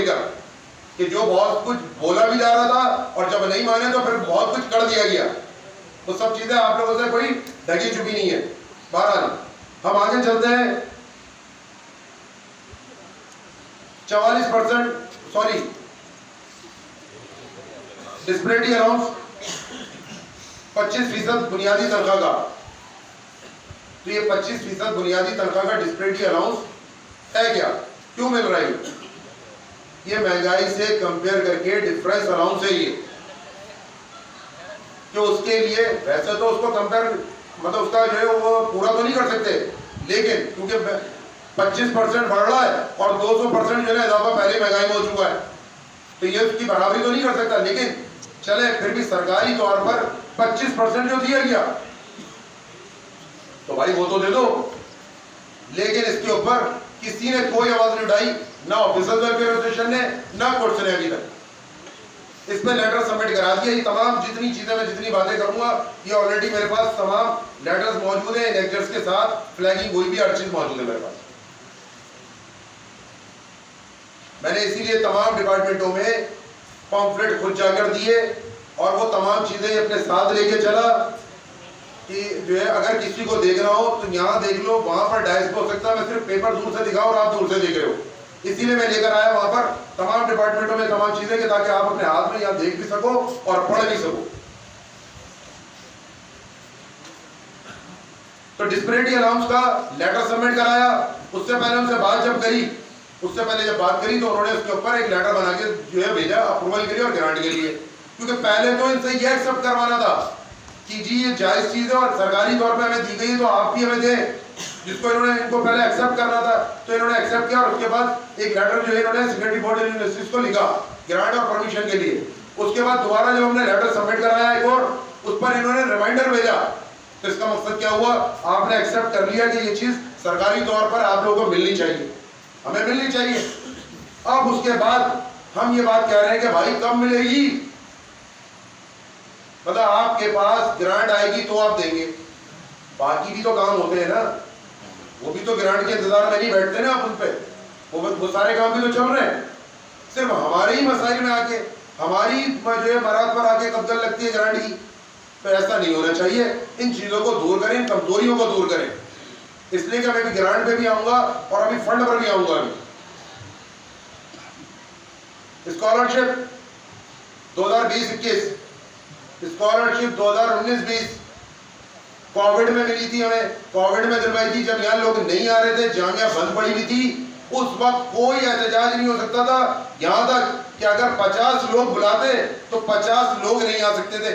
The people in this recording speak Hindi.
लेकर कि जो बहुत कुछ बोला भी जा रहा था और जब नहीं माने तो फिर बहुत कुछ कर दिया गया, तो सब चीजें आप लोगों से कोई ढकी चुकी नहीं है। बहरहाल हम आगे चलते हैं। 44% सॉरी डिस्पेरिटी अलाउंस 25% बुनियादी तनख्वाह का, तो ये 25% बुनियादी तनख्वाह का डिस्पेरिटी अलाउंस है क्या, क्यों मिल रहा है? ये महंगाई से कंपेयर करके डिफरेंस अलाउंस है ये, कि उसके लिए वैसे तो उसको कंपेयर मतलब उसका जो है वो पूरा तो नहीं कर सकते, लेकिन क्योंकि 25% बढ़ रहा है और 200% जो है इजाफा पहले महंगाई में हो चुका है, तो ये उसकी बराबरी तो नहीं कर सकता, लेकिन चले फिर भी सरकारी तौर पर 25% जो दिया गया तो भाई वो तो दे दो। लेकिन इसके ऊपर किसी ने कोई आवाज नहीं उठाई, ना ऑफिसर्स वेलफेयर एसोसिएशन ने, ना कोर्ट ने अभी तक। इस पर लेटर सबमिट करा दिया। ये तमाम जितनी चीजें मैं जितनी बातें करूंगा ये ऑलरेडी मेरे पास तमाम लेटर्स मौजूद है, लेक्चर्स के साथ फ्लैगिंग हुई भी, हर चीज मौजूद है मेरे पास। मैंने इसीलिए तमाम डिपार्टमेंटों में पॉम्फलेट खुद जाकर दिए और वो तमाम चीजें अपने साथ लेके चला कि जो है अगर किसी को देखना हो तो यहाँ देख लो, वहां पर डायस हो सकता है, मैं सिर्फ पेपर दूर से दिखाऊं और आप दूर से देख रहे हो, इसीलिए मैं लेकर आया वहां पर तमाम डिपार्टमेंटों में तमाम चीजें कि ताकि आप अपने हाथ में यहाँ देख भी सको और पढ़ भी सको। तो डिस्पेरिटी अलाउंस का लेटर सबमिट कराया। उससे पहले उनसे बात जब करी, उससे पहले जब बात करी तो उन्होंने उसके ऊपर एक लेटर बना के जो है भेजा अप्रूवल के लिए और ग्रांट के लिए, क्योंकि पहले तो इनसे ये एक्सेप्ट करवाना था कि जी ये जायज चीज है और सरकारी तौर पे हमें दी गई तो आप भी हमें दें, जिसको इन्होंने इनको पहले एक्सेप्ट करना था, तो इन्होंने एक्सेप्ट किया और उसके बाद एक लेटर जो है इन्होंने सेकेंडरी बोर्ड यूनिवर्सिटीज को लिखा ग्रांट और परमिशन के लिए। उसके बाद दोबारा जब हमने लेटर सबमिट कराया एक और, उस पर इन्होंने रिमाइंडर भेजा। तो इसका मकसद क्या हुआ, आपने एक्सेप्ट कर लिया कि ये चीज सरकारी तौर पर आप लोगों को मिलनी चाहिए, हमें मिलनी चाहिए। अब उसके बाद हम ये बात कह रहे हैं कि भाई कब मिलेगी, मतलब आपके पास ग्रांट आएगी तो आप देंगे, बाकी भी तो काम होते हैं ना, वो भी तो ग्रांट के इंतजार में नहीं बैठते ना आप उन पे, वो सारे काम भी तो चल रहे हैं। सिर्फ हमारे ही मसाइल में आके हमारी जो है बारात पर आके कब्जा लगती है ग्रांट की, तो ऐसा नहीं होना चाहिए। इन चीजों को दूर करें, इन कमजोरियों को दूर करें। इसलिए कि मैं भी ग्रांट पे भी आऊंगा और अभी फंड पर भी आऊंगा। अभी स्कॉलरशिप 2020-21, स्कॉलरशिप 2019-20 कोविड में मिली थी, हमें कोविड में दिलवाई थी, जब यहाँ लोग नहीं आ रहे थे, जामिया बंद पड़ी हुई थी, उस वक्त कोई एहतजाज नहीं हो सकता था, यहाँ तक कि अगर 50 लोग बुलाते तो 50 लोग नहीं आ सकते थे।